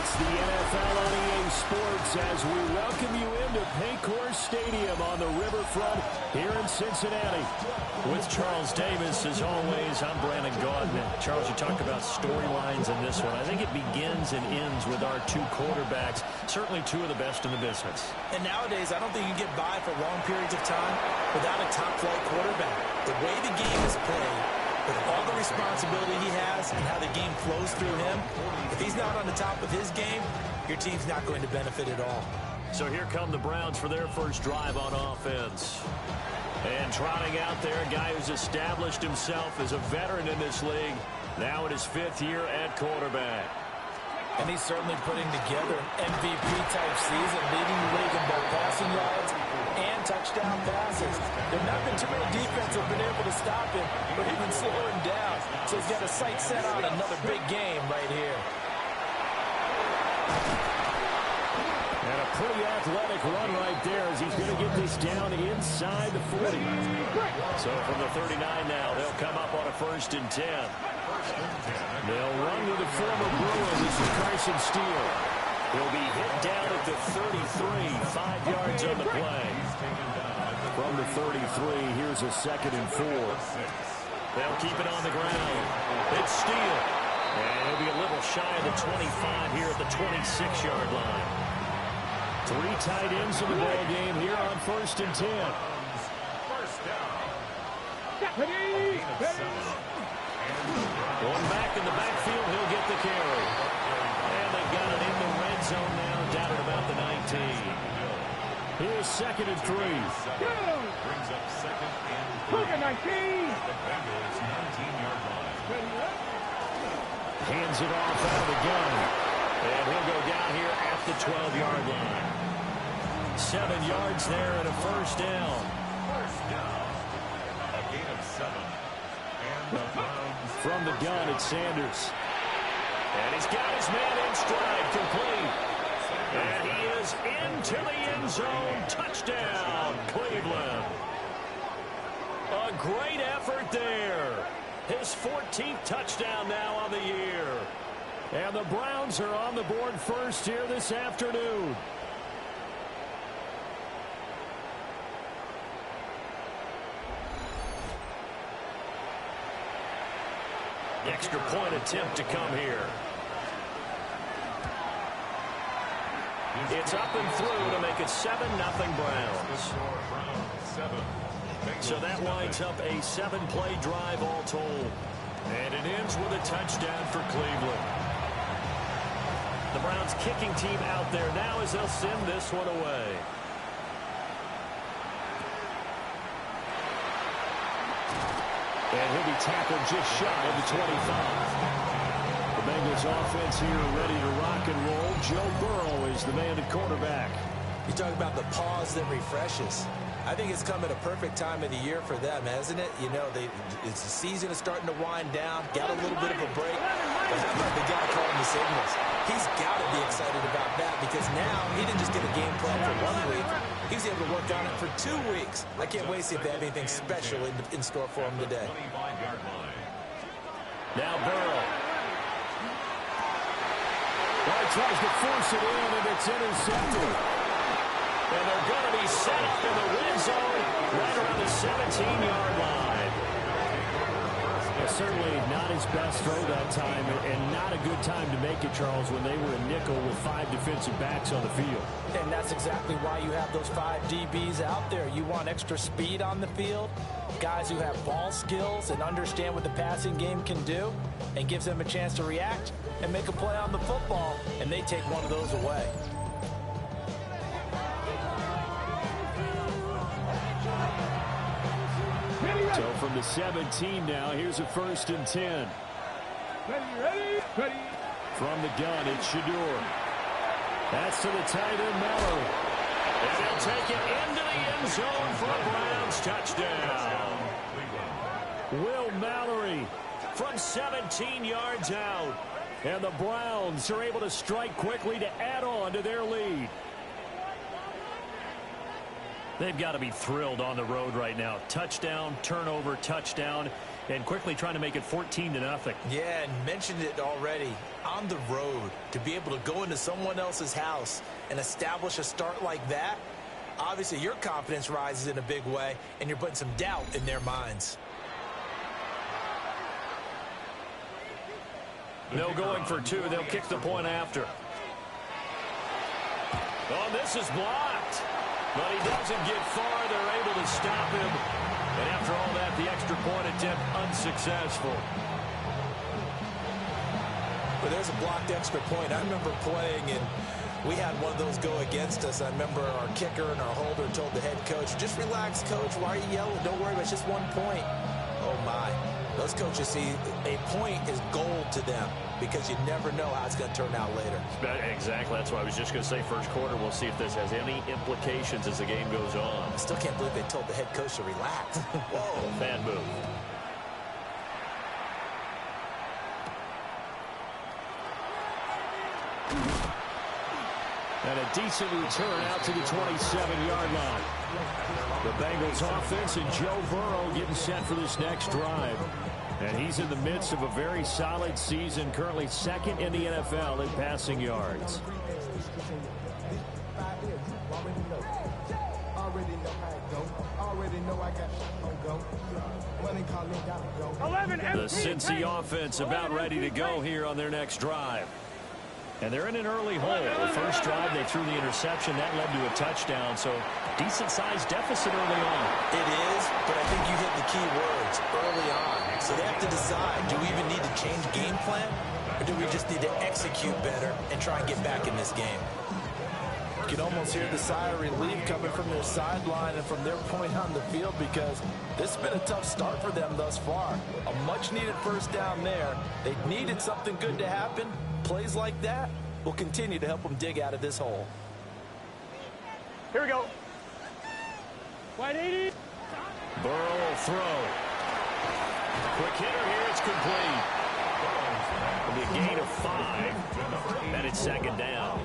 It's the NFL on EA Sports as we welcome you into Paycor Stadium on the riverfront here in Cincinnati. With Charles Davis, as always, I'm Brandon Gaudin. Charles, you talk about storylines in this one. I think it begins and ends with our two quarterbacks, certainly two of the best in the business. And nowadays, I don't think you can get by for long periods of time without a top-flight quarterback. The way the game is played, with all the responsibility he has and how the game flows through him, if he's not on the top of his game, your team's not going to benefit at all. So here come the Browns for their first drive on offense. And trotting out there, a guy who's established himself as a veteran in this league, now in his fifth year at quarterback. And he's certainly putting together an MVP-type season, leading the league in both passing yards and touchdown passes. There have not been too many defenses that have been able to stop him or even slow him down. So he's got a sight set on another big game right here. And a pretty athletic run right there as he's going to get this down inside the 40. So from the 39 now, they'll come up on a 1st and 10. They'll run with the former Bruin. This is Carson Steele. He'll be hit down at the 33, 5 yards on the play. From the 33, here's a 2nd and 4. They'll keep it on the ground. It's Steele. And he'll be a little shy of the 25 here at the 26-yard line. 3 tight ends in the ball game here on 1st and 10. Going back in the backfield, he'll get the carry. And they've got it in the red zone now, down at about the 19. Here's 2nd and 3. Brings up 2nd and 19. The Bengals 19-yard line. Hands it off out of the gun. And he'll go down here at the 12-yard line. 7 yards there and a 1st down. First down. A gain of 7. And the Browns. From the gun, it's Sanders. And he's got his man in stride, complete. And he is into the end zone. Touchdown, Cleveland. A great effort there. His 14th touchdown now on the year. And the Browns are on the board first here this afternoon. Extra point attempt to come here. It's up and through to make it 7-0 Browns. So that winds up a 7-play drive all told. And it ends with a touchdown for Cleveland. The Browns kicking team out there now as they'll send this one away. And he'll be tackled just shy of the 25. The Bengals offense here ready to rock and roll. Joe Burrow is the man at quarterback. You talk about the pause that refreshes. I think it's come at a perfect time of the year for them, hasn't it? You know, the season is starting to wind down, got a little bit of a break. But how about the guy calling the signals? He's got to be excited about that because now he didn't just get a game plan for 1 week. He was able to work on it for 2 weeks. I can't wait to see if they have anything special in store for him today. Now Burrow. Well, he tries to force it in, and it's intercepted. And they're going to be set up in the red zone right around the 17-yard line. Well, certainly not his best throw that time, and not a good time to make it, Charles, when they were a nickel with 5 defensive backs on the field. And that's exactly why you have those 5 DBs out there. You want extra speed on the field, guys who have ball skills and understand what the passing game can do, and gives them a chance to react and make a play on the football, and they take one of those away. So from the 17 now, here's a 1st and 10. Ready. From the gun, it's Shador. That's to the tight end, Mallory. And they'll take it into the end zone for a Browns touchdown. Will Mallory from 17 yards out. And the Browns are able to strike quickly to add on to their lead. They've got to be thrilled on the road right now. Touchdown, turnover, touchdown. and quickly trying to make it 14-0. Yeah, and mentioned it already. On the road, to be able to go into someone else's house and establish a start like that, obviously your confidence rises in a big way, and you're putting some doubt in their minds. No going for two. They'll kick the point after. Oh, this is blocked. But he doesn't get far. They're able to stop him. And after all that, the extra point attempt unsuccessful. But there's a blocked extra point. I remember playing, and we had one of those go against us. I remember our kicker and our holder told the head coach, just relax, coach. Why are you yelling? Don't worry about it. It's just 1 point. Oh, my. Those coaches see a point is gold to them because you never know how it's going to turn out later. Exactly. That's why I was just going to say first quarter. We'll see if this has any implications as the game goes on. I still can't believe they told the head coach to relax. Whoa. Bad move. And a decent return out to the 27-yard line. The Bengals offense and Joe Burrow getting set for this next drive. And he's in the midst of a very solid season, currently second in the NFL in passing yards. The Cincy offense about ready to go here on their next drive. And they're in an early hole. The first drive, they threw the interception. That led to a touchdown, so decent-sized deficit early on. It is, but I think you hit the key words early on. So they have to decide, do we even need to change game plan, or do we just need to execute better and try and get back in this game? You can almost hear the sigh of relief coming from their sideline and from their point on the field because this has been a tough start for them thus far. A much-needed first down there. They needed something good to happen. Plays like that will continue to help them dig out of this hole. Here we go. Wide 80. Burrow will throw. Quick hitter here. It's complete. It'll be a gain of 5. And it's second down.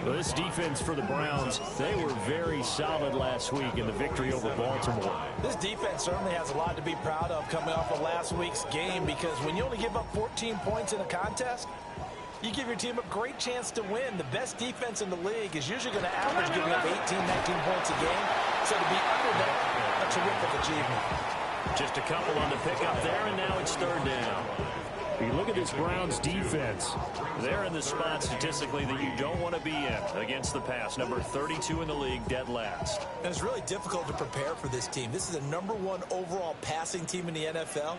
Well, this defense for the Browns, they were very solid last week in the victory over Baltimore. This defense certainly has a lot to be proud of coming off of last week's game because when you only give up 14 points in a contest, you give your team a great chance to win. The best defense in the league is usually going to average giving up 18, 19 points a game. So to be under that, a terrific achievement. Just a couple on the pickup there, and now it's third down. You look at this Browns defense. They're in the spot statistically that you don't want to be in against the pass. Number 32 in the league, dead last. And it's really difficult to prepare for this team. This is the #1 overall passing team in the NFL.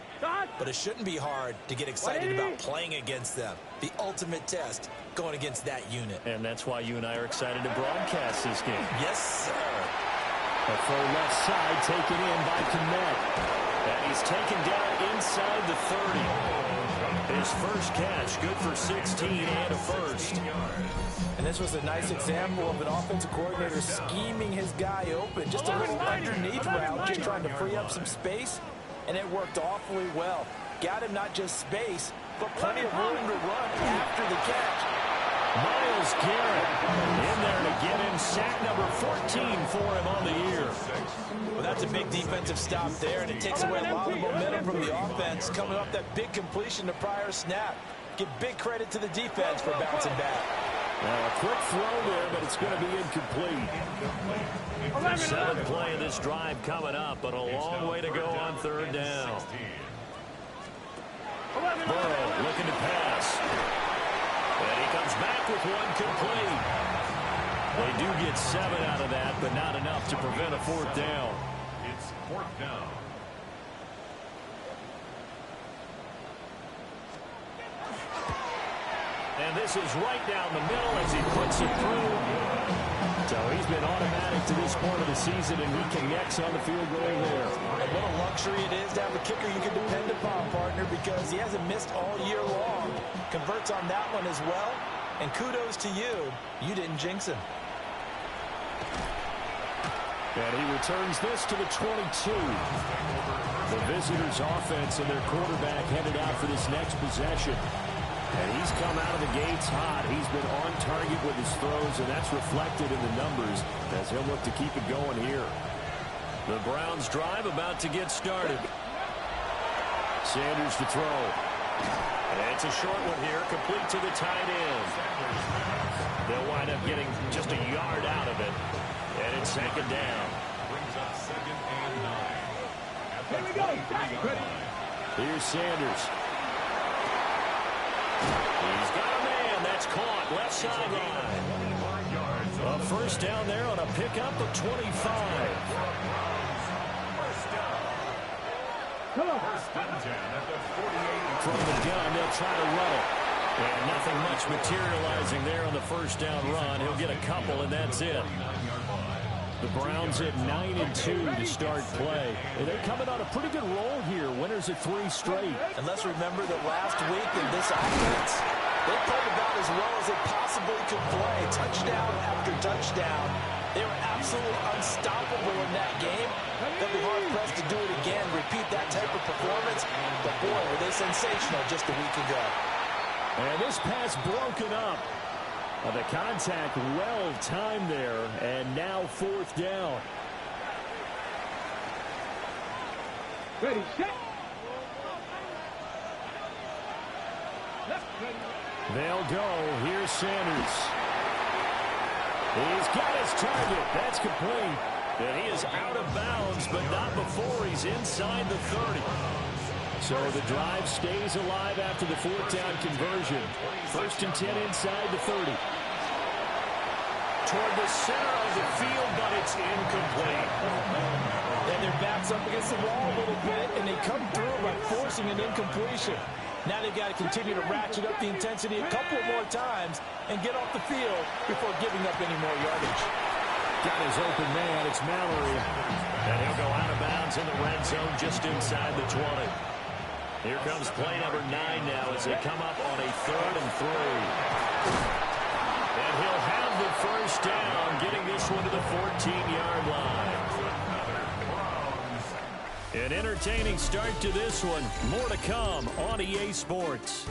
But it shouldn't be hard to get excited about playing against them. The ultimate test going against that unit. And that's why you and I are excited to broadcast this game. Yes, sir. A full left side taken in by Kmet. And he's taken down inside the 30. His first catch, good for 16 and a first. And this was a nice example of an offensive coordinator scheming his guy open. Just a little underneath route, just trying to free up some space. And it worked awfully well. Got him not just space, but plenty of room to run after the catch. Myles Garrett in there to get him sack number 14 for him on the year. Well, that's a big defensive stop there, and it takes away a lot of the momentum from the offense coming off that big completion to prior snap. Give big credit to the defense for bouncing back. A quick throw there, but it's going to be incomplete. 7th play of this drive coming up, but a long way to go on third down. Burrow looking to pass. And he comes back with one complete. They do get 7 out of that, but not enough to prevent a fourth down. It's fourth down. And this is right down the middle as he puts it through. So he's been automatic to this point of the season, and he connects on the field goal there. And what a luxury it is to have a kicker you can depend upon, partner, because he hasn't missed all year long. Converts on that one as well. And kudos to you. You didn't jinx him. And he returns this to the 22. The visitors' offense and their quarterback headed out for this next possession. And he's come out of the gates hot. He's been on target with his throws, and that's reflected in the numbers as he'll look to keep it going here. The Browns drive about to get started. Sanders to throw. And it's a short one here, complete to the tight end. They'll wind up getting just a yard out of it. And it's second down. Brings up 2nd and 9. Here we go. Here's Sanders. He's got a man. That's caught. Left sideline. A first down there on a pickup of 25. Come on. From the gun, they'll try to run it. And nothing much materializing there on the first down run. He'll get a couple, and that's it. The Browns at 9-2 to start play. And they're coming on a pretty good roll here. Winners at 3 straight. And let's remember that last week in this offense, they played about as well as they possibly could play. Touchdown after touchdown. They were absolutely unstoppable in that game. They'll be hard-pressed to do it again, repeat that type of performance. But, boy, were they sensational just a week ago. And this pass broken up. The contact well timed there, and now 4th down. Ready, set. Left, ready. They'll go. Here's Sanders. He's got his target. That's complete. And he is out of bounds, but not before he's inside the 30. So the drive stays alive after the 4th down conversion. 1st and 10 inside the 30. Toward the center of the field, but it's incomplete. And their backs up against the wall a little bit, and they come through by forcing an incompletion. Now they've got to continue to ratchet up the intensity a couple more times and get off the field before giving up any more yardage. Got his open man. It's Mallory. And he'll go out of bounds in the red zone just inside the 20. Here comes play number 9 now as they come up on a 3rd and 3. And he'll have the first down, getting this one to the 14-yard line. An entertaining start to this one. More to come on EA Sports.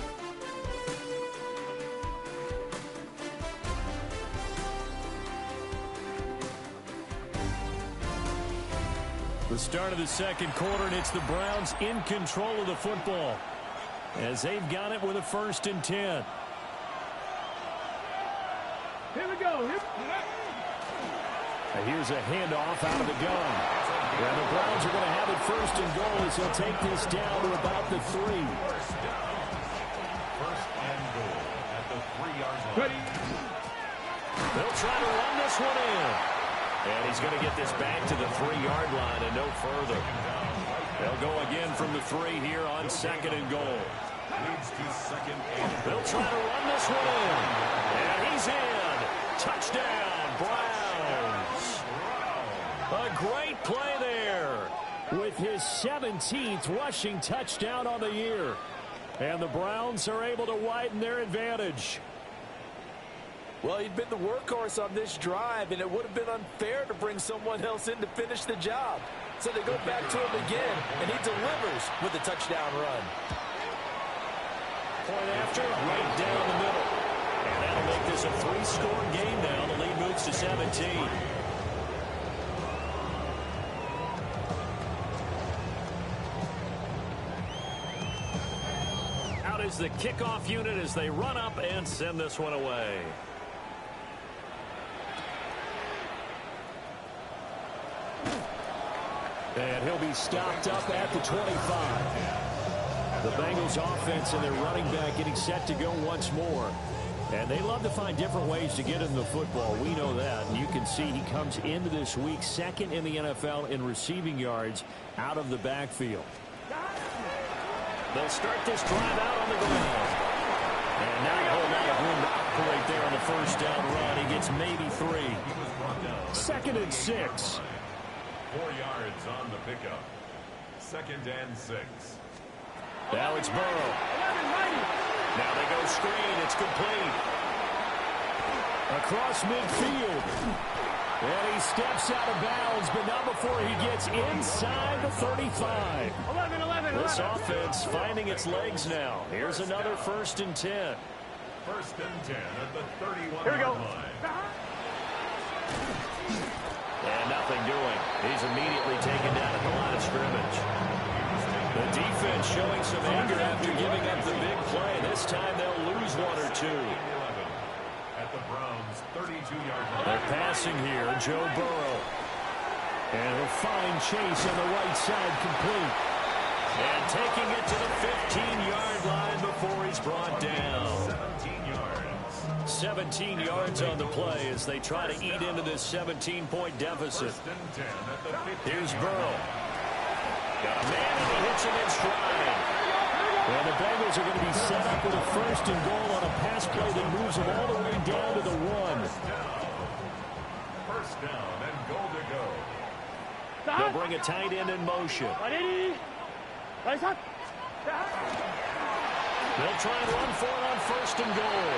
The start of the second quarter, and it's the Browns in control of the football as they've got it with a 1st and 10. Here we go. Here's a handoff out of the gun. And the Browns are going to have it 1st and goal as they'll take this down to about the 3. 1st and goal at the 3-yard line. Ready. They'll try to run this one in. And he's going to get this back to the 3-yard line and no further. They'll go again from the 3 here on 2nd and goal. Leads to 2nd and They'll try to run this one in. And he's in. Touchdown, Browns. A great play there. With his 17th rushing touchdown on the year. And the Browns are able to widen their advantage. Well, he'd been the workhorse on this drive, and it would have been unfair to bring someone else in to finish the job. So they go back to him again, and he delivers with a touchdown run. Point after, right down the middle. And that'll make this a 3-score game now. The lead moves to 17. Out is the kickoff unit as they run up and send this one away. And he'll be stopped up at the 25. The Bengals offense and their running back getting set to go once more. And they love to find different ways to get in the football. We know that. And you can see he comes into this week 2nd in the NFL in receiving yards out of the backfield. They'll start this drive out on the ground. And not a whole lot of room to operate there on the 1st down run. He gets maybe 3. 2nd and 6. 4 yards on the pickup. 2nd and 6. Now it's Burrow. Now they go screen. It's complete. Across midfield. And he steps out of bounds, but not before he gets inside the 35. 11. This offense finding its legs now. Here's another 1st and 10. 1st and 10 at the 31-yard Here we go. line. And nothing doing. He's immediately taken down at the line of scrimmage. The defense And showing some anger after giving up the big play. This time they'll lose one or two. At the Browns' 32-yard line. They're passing here, Joe Burrow. And he'll find Chase on the right side, complete. And taking it to the 15-yard line before he's brought down. 17 yards. 17 yards on the play as they try to eat into this 17-point deficit. First and 10 at the 15. Here's Burrow. Got a man and he hits him in stride. And the Bengals are going to be set up with a first and goal on a pass play that moves them all the way down to the 1. First down and goal to go. They'll bring a tight end in motion. They'll try and run for it on first and goal.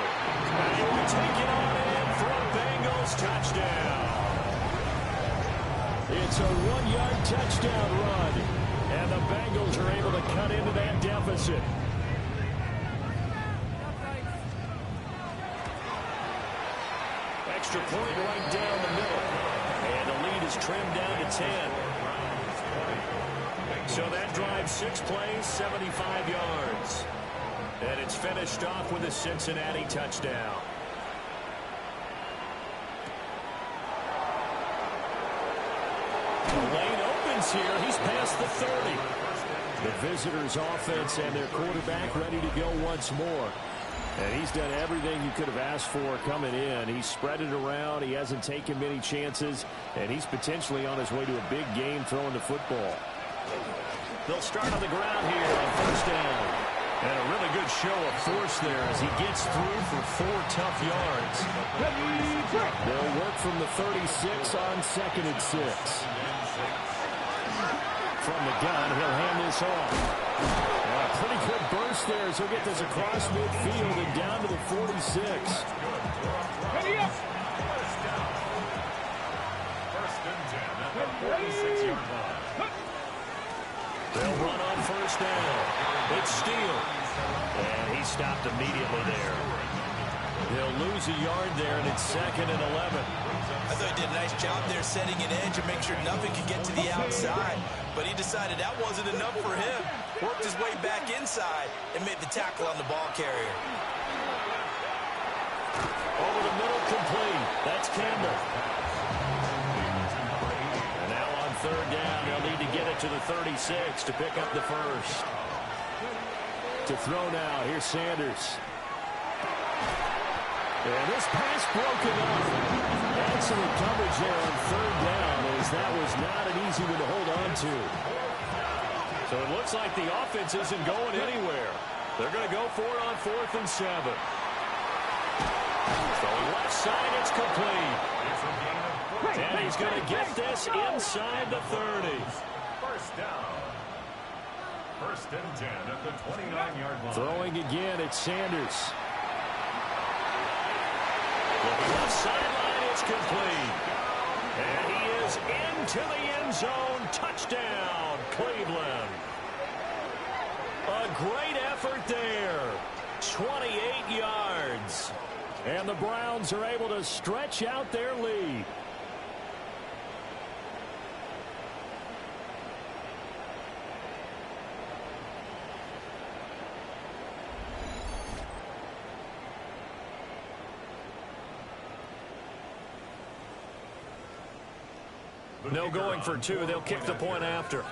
And he'll be taken on in for a Bengals touchdown. It's a 1-yard touchdown run. And the Bengals are able to cut into that deficit. Extra point right down the middle. And the lead is trimmed down to 10. So that drive 6 plays, 75 yards. And it's finished off with a Cincinnati touchdown. The lane opens here. He's past the 30. The visitors' offense and their quarterback ready to go once more. And he's done everything you could have asked for coming in. He's spread it around. He hasn't taken many chances. And he's potentially on his way to a big game throwing the football. They'll start on the ground here on first down. And a really good show of force there as he gets through for 4 tough yards. They'll work from the 36 on 2nd and 6. From the gun, he'll hand this off. And a pretty good burst there as he'll get this across midfield and down to the 46. Ready up. First and 10 at the 46-yard line. They'll run on first down. It's Steele. And he stopped immediately there. They'll lose a yard there, and it's 2nd and 11. I thought he did a nice job there setting an edge and make sure nothing could get to the outside. But he decided that wasn't enough for him. Worked his way back inside and made the tackle on the ball carrier. Over the middle, complete. That's Campbell. And now on third down, they'll need to get it to the 36 to pick up the first. To throw now, here's Sanders. And this pass broken up. Excellent coverage there on third down, as that was not an easy one to hold on to. So it looks like the offense isn't going anywhere. They're going to go for it on 4th and 7. So left side, it's complete. And he's going to get this inside the 30. First down. First and 10 at the 29-yard line. Throwing again, it's Sanders. Left sideline, it's complete. And he is into the end zone. Touchdown, Cleveland. A great effort there. 28 yards. And the Browns are able to stretch out their lead. No going for 2. They'll kick the point after.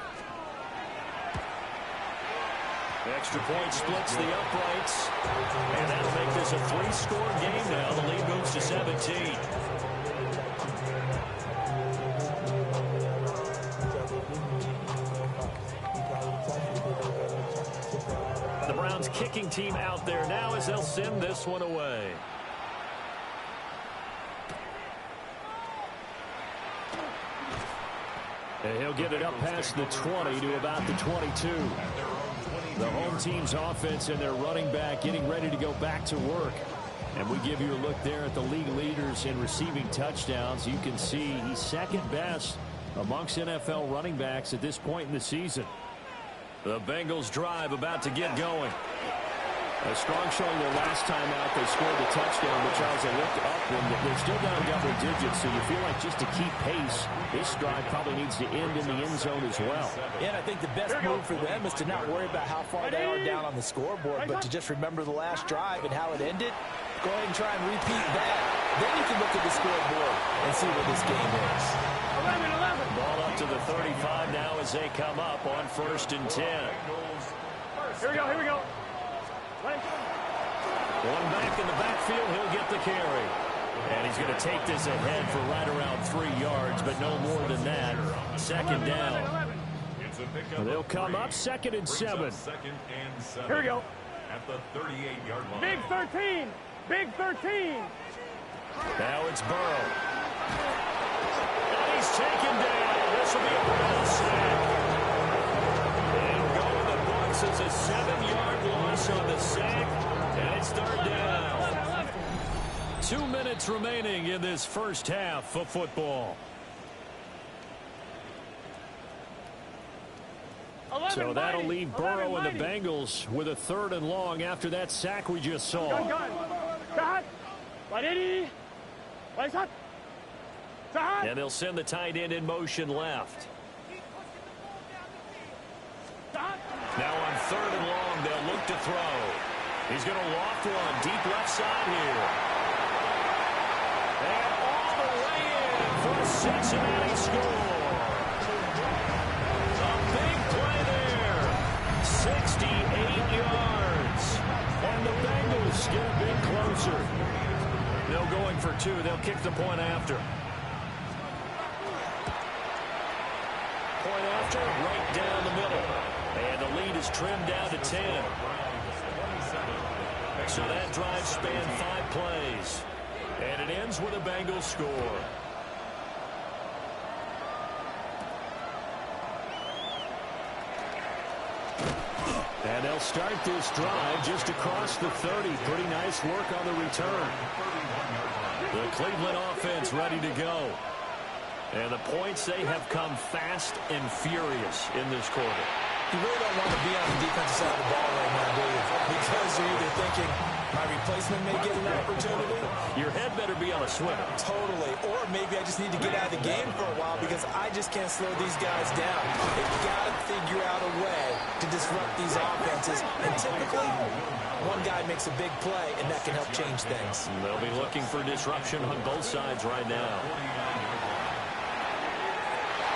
Extra point splits the uprights. And that'll make this a 3-score game now. The lead moves to 17. The Browns kicking team out there now as they'll send this one away. And he'll get it up past the 20 to about the 22. The home team's offense and their running back getting ready to go back to work. And we give you a look there at the league leaders in receiving touchdowns. You can see he's second best amongst NFL running backs at this point in the season. The Bengals drive about to get going. A strong showing their last time out. They scored the touchdown, but Charles, they looked up and they're still down double digits, so you feel like just to keep pace, this drive probably needs to end in the end zone as well. Yeah, and I think the best move for them is to not worry about how far they are down on the scoreboard, but to just remember the last drive and how it ended. Go ahead and try and repeat that. Then you can look at the scoreboard and see where this game is. 11. Ball up to the 35 now as they come up on 1st and 10. Here we go. One back in the backfield, he'll get the carry. And he's going to take this ahead for right around 3 yards, but no more than that. 2nd down. They'll come up 2nd and 7. Here we go. At the 38-yard line. Big 13. Big 13. Now it's Burrow. And he's taken down. This will be a Brown sack. And going the books is a 7-yard loss on the sack. And it's 3rd down. 2 minutes remaining in this first half of football. So that'll leave Burrow and the Bengals with a 3rd and long after that sack we just saw. And they'll send the tight end in motion left. Now on 3rd and long, they'll look to throw. He's going to loft one deep left side here. And all the way in for a Cincinnati score. A big play there. 68 yards. And the Bengals get a bit closer. They'll going for 2. They'll kick the point after. Point after, right down the middle. And the lead is trimmed down to 10. So that drive spanned 5 plays. And it ends with a Bengals score. And they'll start this drive just across the 30. Pretty nice work on the return. The Cleveland offense ready to go. And the points, they have come fast and furious in this quarter. You really don't want to be on the defensive side of the ball right now, do you? Because you're either thinking, my replacement may get an opportunity. Your head better be on a swivel. Totally. Or maybe I just need to get out of the game for a while because I just can't slow these guys down. They've got to figure out a way to disrupt these offenses. And typically, one guy makes a big play, and that can help change things. And they'll be looking for disruption on both sides right now.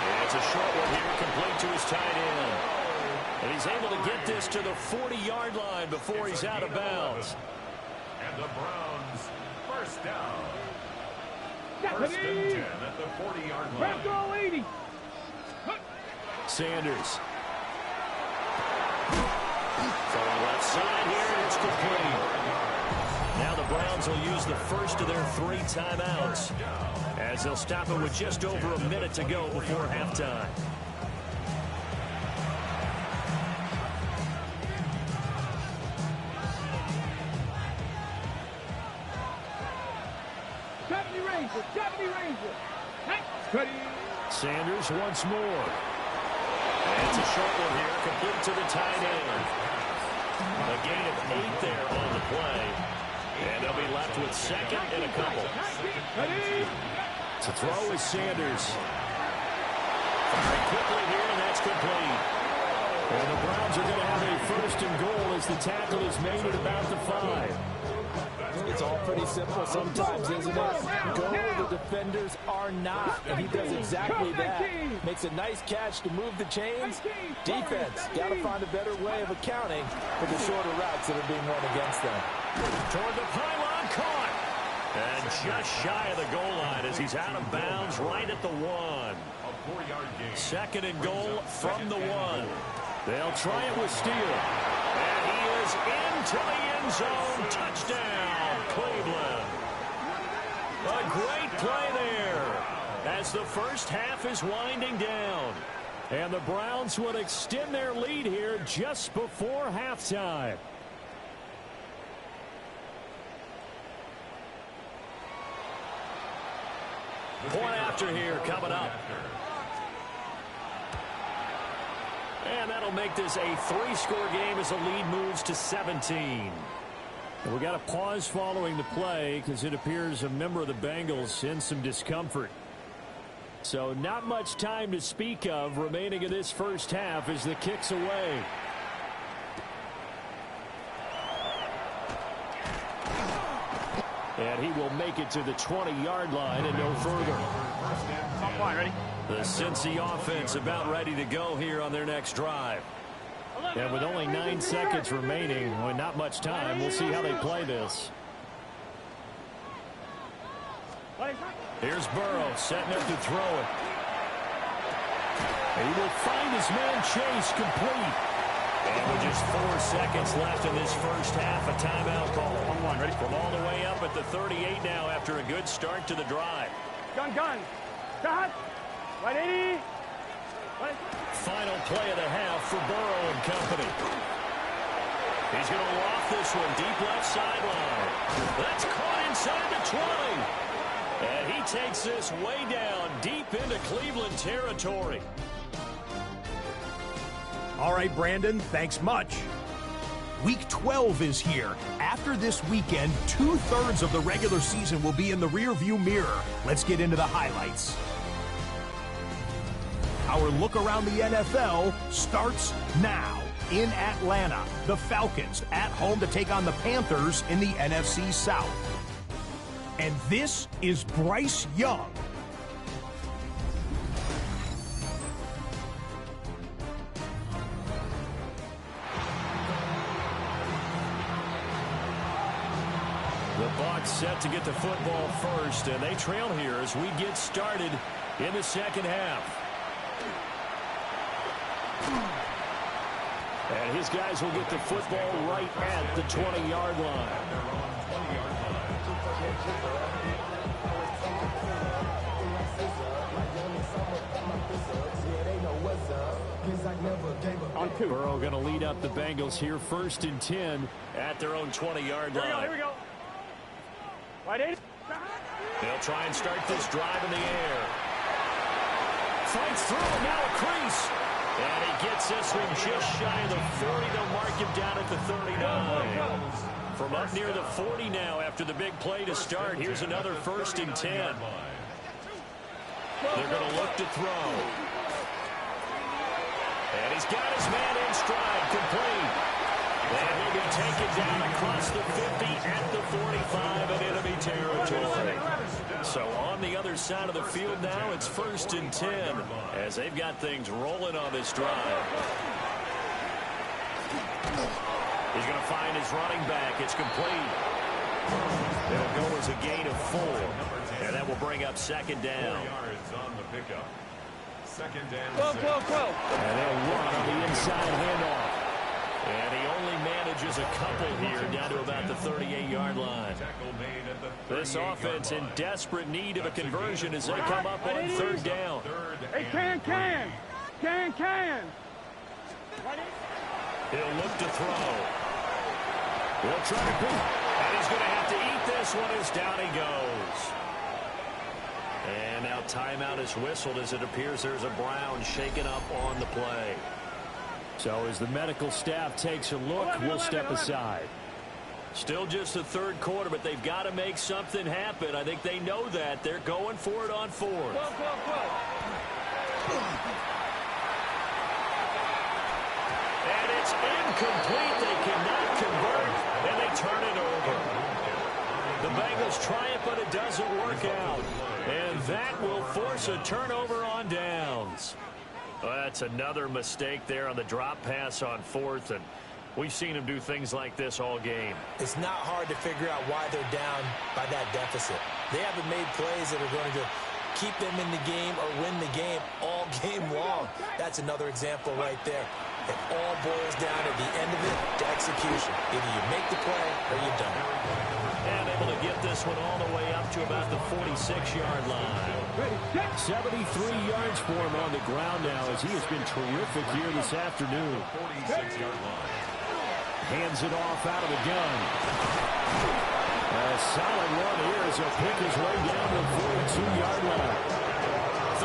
And it's a short one here, complete to his tight end. And he's able to get this to the 40-yard line before he's out of bounds. And the Browns, 1st down. 1st and 10 at the 40-yard line. Go 80. Sanders. From the left side here, and it's complete. Now the Browns will use the first of their 3 timeouts as they'll stop it with just over a minute to go before halftime. Sanders once more. And it's a short one here, complete to the tight end. A gain of 8 there on the play. And they'll be left with 2nd and a couple. To throw is Sanders. Firing quickly here, and that's complete. And the Browns are going to have a 1st and goal as the tackle is made at about the 5. It's all pretty simple sometimes, isn't it? Go where the defenders are not, and he does exactly that. Makes a nice catch to move the chains. Defense, got to find a better way of accounting for the shorter routes that are being run against them. Toward the pylon, caught. And just shy of the goal line as he's out of bounds right at the 1. A 4-yard gain. 2nd and goal from the 1. They'll try it with Steele. And he is into the end zone. Touchdown, Cleveland. A great play there as the first half is winding down. And the Browns would extend their lead here just before halftime. Point after here coming up. And that'll make this a 3-score game as the lead moves to 17. And we got a pause following the play because it appears a member of the Bengals in some discomfort. So not much time to speak of remaining in this first half as the kick's away. And he will make it to the 20-yard line and no further. Ready? The Cincy offense about ready to go here on their next drive. And with only 9 seconds remaining, with not much time, we'll see how they play this. Here's Burrow setting up to throw it. He will find his man Chase complete. And with just 4 seconds left in this first half, a timeout call. Ready? From all the way up at the 38 now after a good start to the drive. Gun. Cut. Right 80. Right. Final play of the half for Burrow and company. He's going to loft this one deep left sideline. That's caught inside the 20. And he takes this way down deep into Cleveland territory. All right, Brandon, thanks much. Week 12 is here. After this weekend, 2/3 of the regular season will be in the rearview mirror. Let's get into the highlights. Our look around the NFL starts now. In Atlanta, the Falcons at home to take on the Panthers in the NFC South. And this is Bryce Young. The Bucs set to get the football first, and they trail here as we get started in the second half. And his guys will get the football right at the 20-yard line. On 2. Burrow going to lead up the Bengals here, 1st and 10 At their own 20-yard line. Here we go. Right 80. They'll try and start this drive in the air. Fights through, now a crease. And he gets this one just shy of the 40. They'll mark him down at the 39. From up near the 40 now after the big play to start. Here's another 1st and 10. They're going to look to throw. And he's got his man in stride, complete. And he'll be taken down across the 50 at the 45 in enemy territory. So on the other side of the field now, it's 1st and 10 as they've got things rolling on this drive. He's going to find his running back. It's complete. It'll go as a gain of 4. And that will bring up 2nd down. 4 yards on the pickup. 2nd down. And they'll run on the inside handoff. And he only manages a couple here down to about the 38-yard line. This offense in desperate need of a conversion as they come up on 3rd down. Hey, can. He'll look to throw. He'll try to beat. And he's going to have to eat this one as down he goes. And now timeout is whistled as it appears there's a Brown shaken up on the play. So as the medical staff takes a look, we'll step aside. Still just the 3rd quarter, but they've got to make something happen. I think they know that. They're going for it on 4th. And it's incomplete. They cannot convert, and they turn it over. The Bengals try it, but it doesn't work out. And that will force a turnover on downs. Well, that's another mistake there on the drop pass on 4th, and we've seen him do things like this all game. It's not hard to figure out why they're down by that deficit. They haven't made plays that are going to keep them in the game or win the game all game long. That's another example right there. It all boils down at the end of it to execution. Either you make the play or you don't. And able to get this one all the way up to about the 46-yard line. 73 yards for him on the ground now as he has been terrific here this afternoon. 46-yard line. Hands it off out of the gun. A solid run here as he'll pick his way down to the 42-yard line.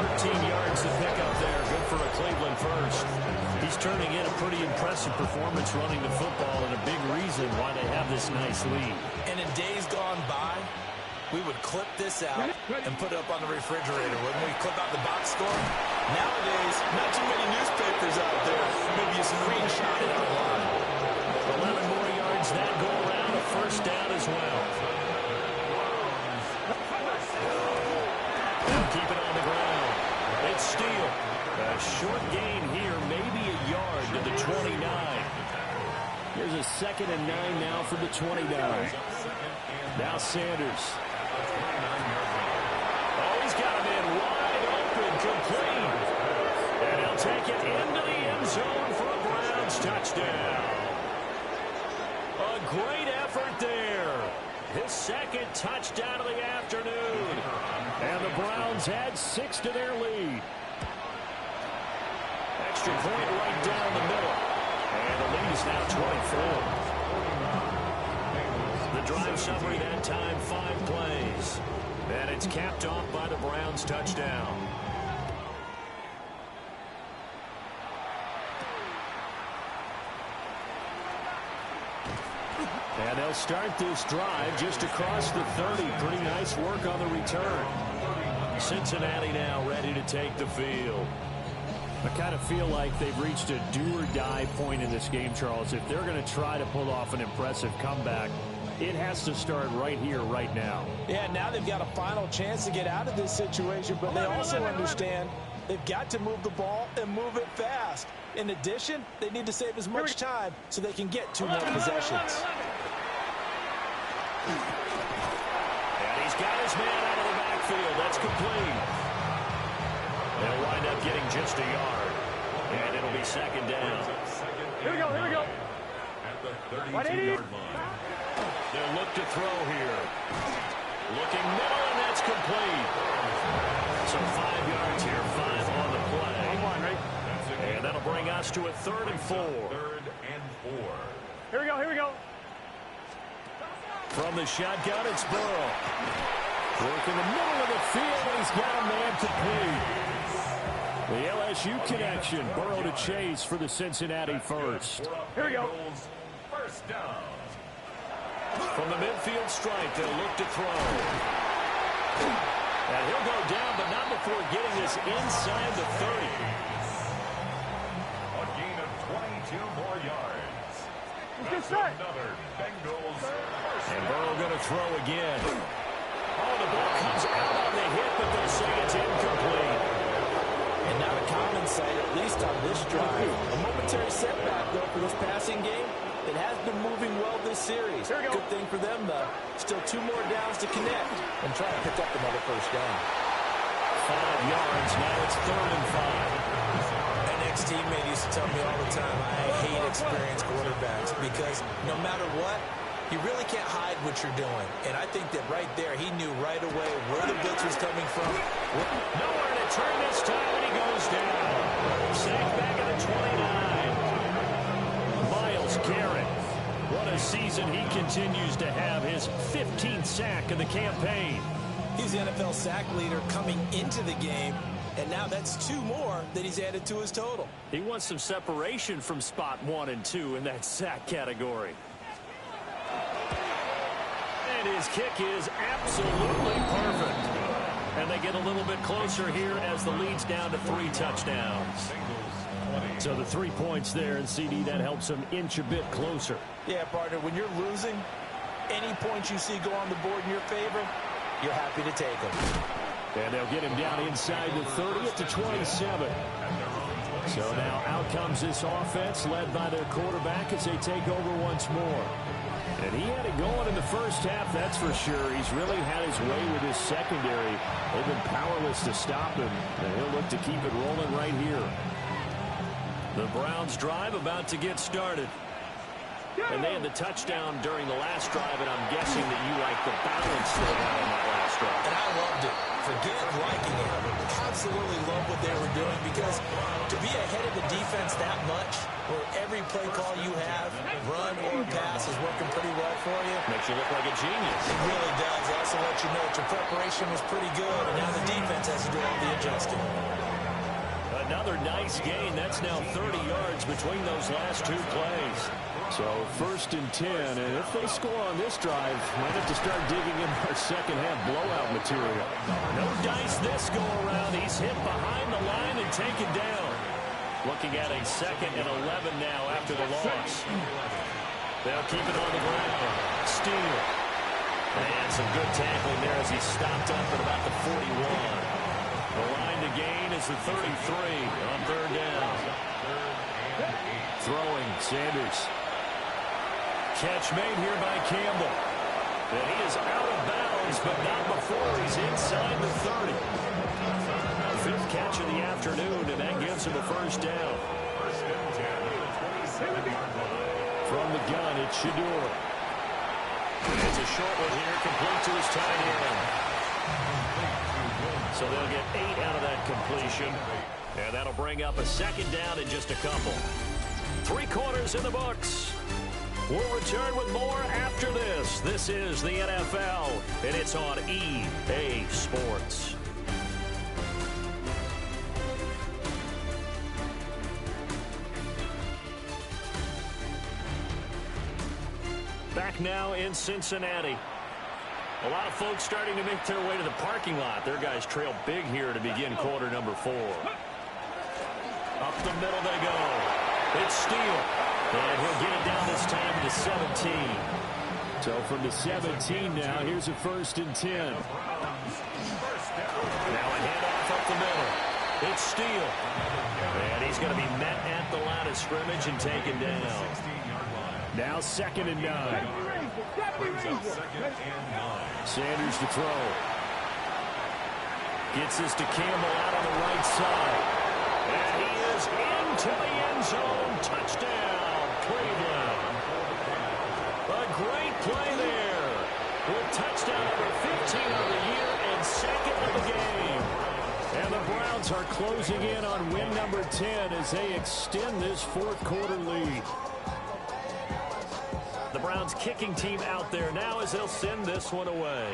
13 yards to pick up there. Good for a Cleveland first. He's turning in a pretty impressive performance running the football, and a big reason why they have this nice lead. And in days gone by, we would clip this out and put it up on the refrigerator. When we clip out the box score, nowadays, not too many newspapers out there. Maybe you screenshot it online. 11 more yards that go around, a first down as well. They'll keep it on the ground. It's Steele. A short gain here, maybe a yard to the 29. Here's a 2nd and 9 now for the 29. Now Sanders. Oh, he's got him in wide open, complete. And he'll take it into the end zone for a Browns touchdown. A great effort there. His 2nd touchdown of the afternoon. And the Browns add 6 to their lead. Extra point right down the middle. And the lead is now 24. The drive summary that time, 5 plays. And it's capped off by the Browns touchdown. And they'll start this drive just across the 30. Pretty nice work on the return. Cincinnati now ready to take the field. I kind of feel like they've reached a do-or-die point in this game, Charles. If they're going to try to pull off an impressive comeback, it has to start right here, right now. Yeah, now they've got a final chance to get out of this situation, but they also understand they've got to move the ball and move it fast. In addition, they need to save as much time so they can get 2 more possessions. And he's got his man out of the backfield. That's complete. They'll wind up getting just a yard. And it'll be 2nd down. Here we go, here we go. At the 32-yard line. They'll look to throw here. Looking middle, and that's complete. So 5 yards here, 5 on the play. Right? And that'll bring us to a 3rd and 4. 3rd and 4. Here we go, here we go. From the shotgun, it's Burrow. Work in the middle of the field, and he's got a man complete. The LSU connection. Burrow to Chase for the Cincinnati first. Here we go. First down. From the midfield stripe, they'll look to throw. And he'll go down, but not before getting this inside the 30. A gain of 22 more yards. Let's get set. Another Bengals first And down. Burrow going to throw again. Oh, the ball comes out on the hit, but they'll say it's incomplete. And not a common sight, at least on this drive. A momentary setback, though, for this passing game. It has been moving well this series. Good thing for them, though. Still 2 more downs to connect and try to pick up another first down. 5 yards, now it's 3rd and 5. An ex-teammate used to tell me all the time, I hate experienced quarterbacks because no matter what, you really can't hide what you're doing. And I think that right there, he knew right away where the blitz was coming from. Nowhere to turn this time, and he goes down. Sacked back at the 29. Myles Garrett. What a season he continues to have. His 15th sack of the campaign. He's the NFL sack leader coming into the game, and now that's 2 more that he's added to his total. He wants some separation from spot 1 and 2 in that sack category. And his kick is absolutely perfect. And they get a little bit closer here as the lead's down to 3 touchdowns. So the 3 points there, and CD, that helps them inch a bit closer. Yeah, partner, when you're losing, any points you see go on the board in your favor, you're happy to take them. And they'll get him down inside the 30 at the 27. So now out comes this offense led by their quarterback as they take over once more. And he had it going in the first half, that's for sure. He's really had his way with his secondary. They've been powerless to stop him, and he'll look to keep it rolling right here. The Browns drive about to get started. And they had the touchdown during the last drive, and I'm guessing that you like the balance they had on that last drive. And I loved it. Forget liking it. Absolutely love what they were doing, because to be ahead of the defense that much, where every play call you have run or pass is working pretty well for you. Makes you look like a genius. It really does. Also let you know that your preparation was pretty good, and now the defense has to do all the adjusting. Another nice gain. That's now 30 yards between those last two plays. So 1st and 10, and if they score on this drive, might have to start digging in our second-half blowout material. No dice this go-around. He's hit behind the line and taken down. Looking at a 2nd and 11 now after the loss. They'll keep it on the ground. Steele. And some good tackling there as he stopped up at about the 41. The line to gain is the 33 on 3rd down. Throwing, Sanders. Catch made here by Campbell. And he is out of bounds, but not before he's inside the 30. 5th catch of the afternoon, and that gives him a 1st down. From the gun, it's Shador. It's a short one here, complete to his tight end. So they'll get 8 out of that completion. And that'll bring up a 2nd down in just a couple. 3 quarters in the books. We'll return with more after this. This is the NFL, and it's on EA Sports. Back now in Cincinnati. A lot of folks starting to make their way to the parking lot. Their guys trail big here to begin quarter number 4. Up the middle they go. It's Steele. And he'll get it down this time to the 17. So from the 17 now, here's a 1st and 10. Now a handoff up the middle. It's Steele. And he's going to be met at the line of scrimmage and taken down. Now 2nd and 9. Sanders to throw. Gets this to Campbell out on the right side. And he is into the end zone. Touchdown, Cleveland. A great play there. With touchdown number 15 of the year and 2nd of the game. And the Browns are closing in on win number 10 as they extend this 4th quarter lead. The Browns kicking team out there now as they'll send this one away.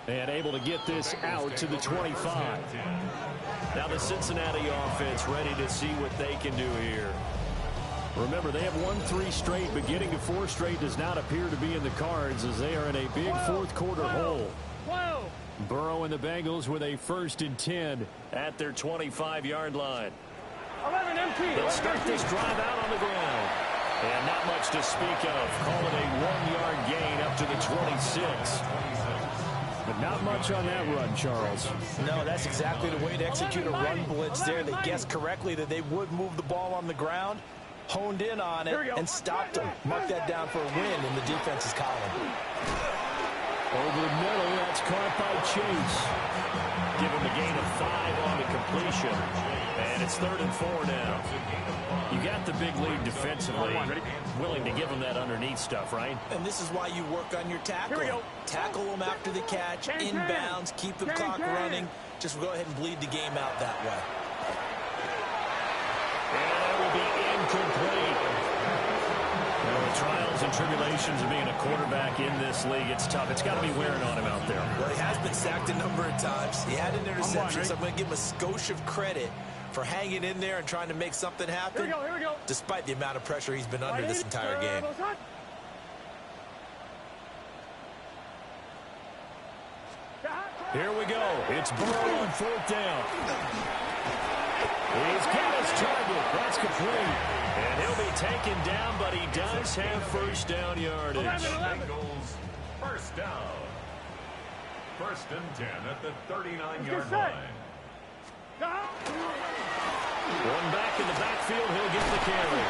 And able to get this out to the 25. Now the Cincinnati offense ready to see what they can do here. Remember, they have won 3 straight, but getting to 4 straight does not appear to be in the cards as they are in a big 4th quarter hole. Burrow and the Bengals with a 1st and 10 at their 25-yard line. 11 empty. They'll start this drive out on the ground. And not much to speak of. Call it a 1-yard gain up to the 26. But not much on that run, Charles. No, that's exactly the way to execute a run blitz there. They guessed correctly that they would move the ball on the ground, honed in on it, and stopped them. Mark that down for a win in the defense's column. Over the middle, that's caught by Chase. Give him a gain of 5 on the completion. And it's 3rd and 4 now. You got the big lead defensively. Willing to give them that underneath stuff, right? And this is why you work on your tackle. Tackle them after the catch, inbounds, keep the clock running. Just go ahead and bleed the game out that way. And that will be incomplete. Well, the trials and tribulations of being a quarterback in this league, it's tough. It's got to be wearing on him out there. Well, he has been sacked a number of times. He had an interception, so I'm going to give him a skosh of credit for hanging in there and trying to make something happen, Here we go. despite the amount of pressure he's been under this entire game. Here we go. It's Burrow on 4th down. He's got his target. That's complete. And he'll be taken down, but he does have 1st down yardage. Bengals, 1st down. 1st and 10 at the 39-yard line. One back in the backfield, he'll get the carry.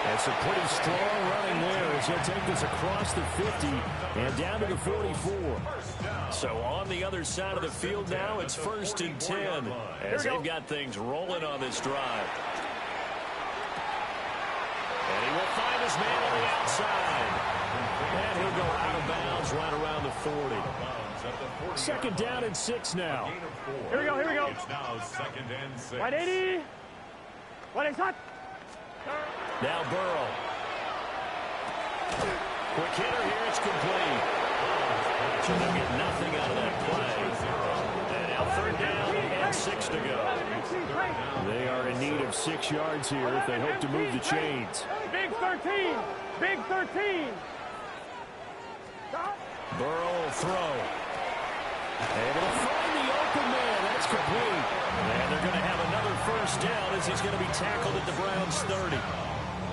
That's a pretty strong running there as he'll take this across the 50 and down to the 44. So on the other side of the field now, it's 1st and 10 as they've got things rolling on this drive. And he will find his man on the outside. And he'll go out of bounds right around the 40. 2nd down and 6 now. Here we go. It's now 2nd and 6. 180. 180. Now Burrow. Quick hitter here. It's complete. So they'll get nothing out of that play. And now 3rd down and 6 to go. They are in need of 6 yards here if they hope to move the chains. Big 13. Big 13. Burrow will throw. Able to find the open man. That's complete. And they're going to have another 1st down as he's going to be tackled at the Browns 30.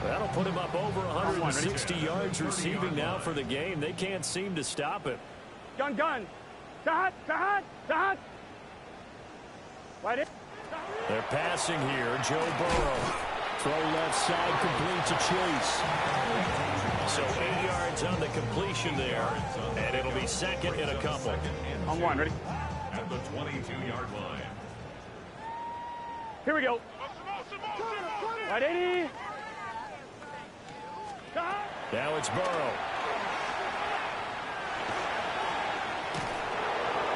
That'll put him up over 160 yards receiving now for the game. They can't seem to stop him. Gun. Dot. They're passing here. Joe Burrow. Throw left side complete to Chase. So 8 yards on the completion there. And it'll be 2nd and a couple. On 1, ready? At the 22-yard line. Here we go. 180. Now it's Burrow.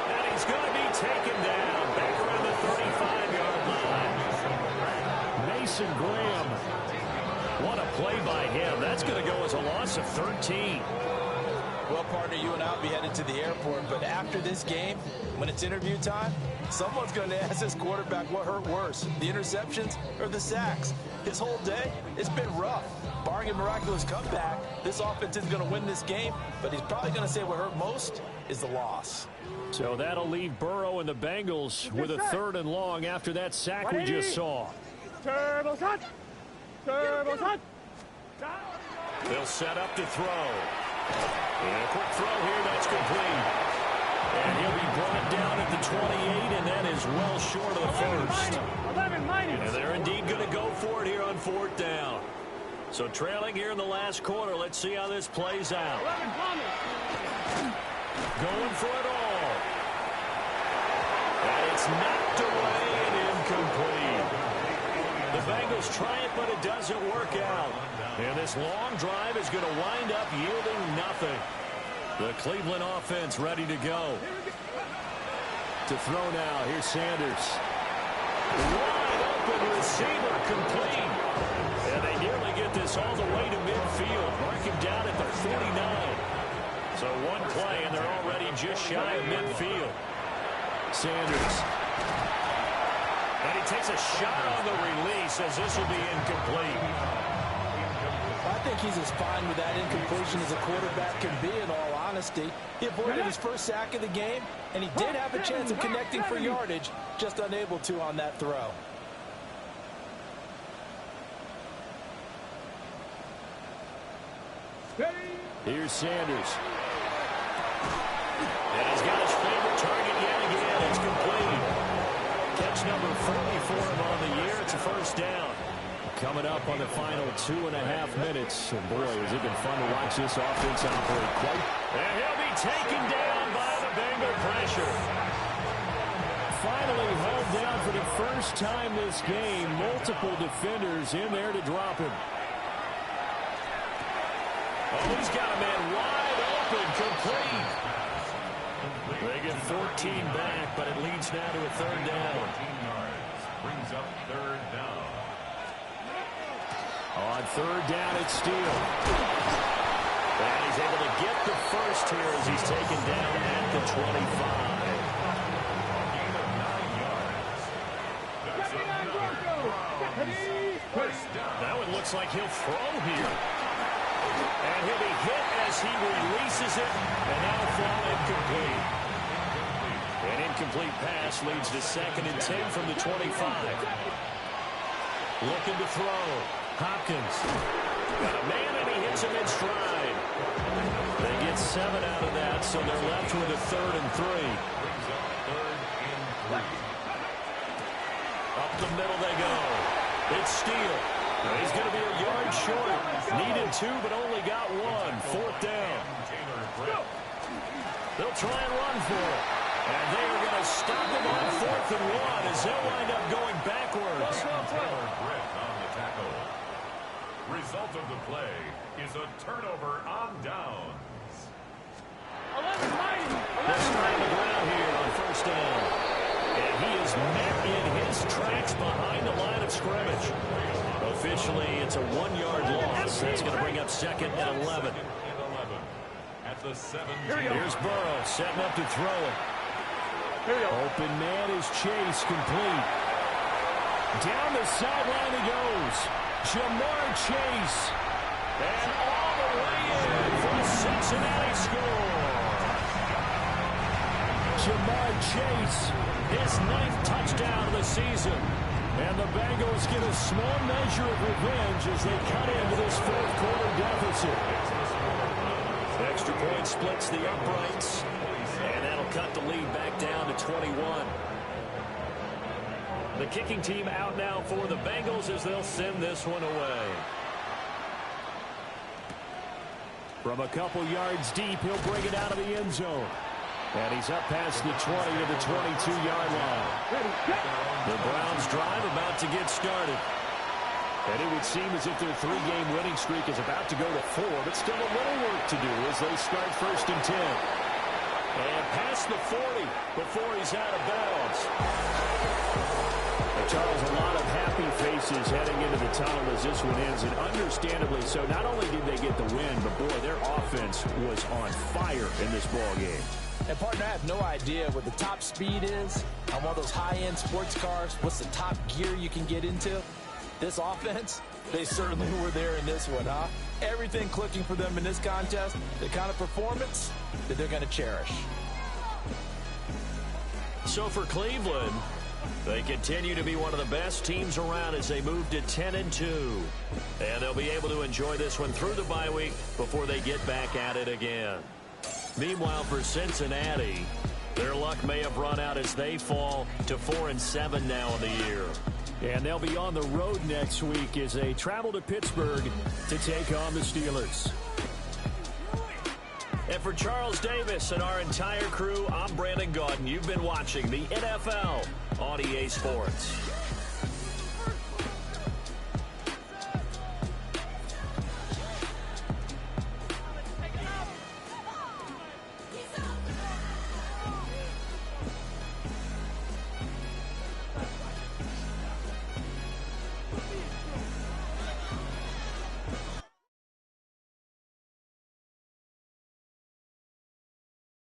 And he's going to be taken down back around the 35-yard line. Mason Graham. What a play by him. That's going to go as a loss of 13. Well, partner, you and I will be headed to the airport, but after this game, when it's interview time, someone's going to ask this quarterback what hurt worse, the interceptions or the sacks. His whole day, it's been rough. Barring a miraculous comeback, this offense is going to win this game, but he's probably going to say what hurt most is the loss. So that'll leave Burrow and the Bengals with a 3rd and long after that sack we just saw. Turbo shot. They'll set up to throw. And a quick throw here, that's complete. And he'll be brought down at the 28, and that is well short of the 1st. 11 minus. And they're indeed going to go for it here on 4th down. So trailing here in the last quarter. Let's see how this plays out. 11 promise. Going for it all. And it's knocked away and incomplete. The Bengals try it, but it doesn't work out. And this long drive is going to wind up yielding nothing. The Cleveland offense ready to go. To throw now, here's Sanders. Wide open receiver complete. And they nearly get this all the way to midfield. Mark him down at the 49. So one play, and they're already just shy of midfield. Sanders. And he takes a shot on the release as this will be incomplete. I think he's as fine with that incompletion as a quarterback can be, in all honesty. He avoided his 1st sack of the game, and he did have a chance of connecting for yardage, just unable to on that throw. Here's Sanders. And he's got his favorite target yet again. It's complete. Catch number 40 for him on the year. It's a 1st down. Coming up on the final 2.5 minutes. And boy, has it been fun to watch this offense operate. Quite. And he'll be taken down by the Bengal pressure. Finally held down for the 1st time this game. Multiple defenders in there to drop him. Oh, he's got a man wide open, complete. They get 14 back, but it leads now to a 3rd down. 14 yards. Brings up 3rd down. On 3rd down, it's Steele. And he's able to get the 1st here as he's taken down at the 25. Gain of 9 yards. That's another Browns 1st down. That one looks like he'll throw here. And he'll be hit as he releases it, and that'll fall incomplete. An incomplete pass leads to 2nd and 10 from the 25. Looking to throw. Hopkins. Got a man, and he hits him in stride. They get 7 out of that, so they're left with a 3rd and 3. Brings up 3rd and 3. Up the middle they go. It's Steele. He's going to be a yard short. Needed 2, but only got 1. 4th down. They'll try and run for it. And they are going to stop him on 4th and 1 as they'll wind up going backwards. Taylor Britt on the tackle. Result of the play is a turnover on downs. 11 minus. Let's try the ground here on 1st down. And he is met just behind the line of scrimmage. Officially, it's a 1-yard loss. That's going to bring up 2nd and 11. At the 7. Here's Burrow setting up to throw it. Open man is Chase, complete. Down the sideline he goes. Jamar Chase. And all the way in for a Cincinnati score. Jamar Chase, His 9th touchdown of the season. and the Bengals get a small measure of revenge as they cut into this 4th quarter deficit. Extra point splits the uprights, and that'll cut the lead back down to 21. The kicking team out now for the Bengals as they'll send this one away. From a couple yards deep, he'll bring it out of the end zone. And he's up past the 20 to the 22-yard line. The Browns drive about to get started. And it would seem as if their 3-game winning streak is about to go to 4, but still a little work to do as they start 1st and 10. And past the 40 before he's out of bounds. Charles, a lot of happy faces heading into the tunnel as this one ends, and understandably so. Not only did they get the win, but boy, their offense was on fire in this ball game. And partner, I have no idea what the top speed is on one of those high-end sports cars. What's the top gear you can get into? This offense, they certainly were there in this one, huh? Everything clicking for them in this contest, the kind of performance that they're going to cherish. So for Cleveland, they continue to be one of the best teams around as they move to 10-2. And they'll be able to enjoy this one through the bye week before they get back at it again. Meanwhile, for Cincinnati, their luck may have run out as they fall to 4-7 now in the year. And they'll be on the road next week as they travel to Pittsburgh to take on the Steelers. And for Charles Davis and our entire crew, I'm Brandon Gaudin. You've been watching the NFL on EA Sports.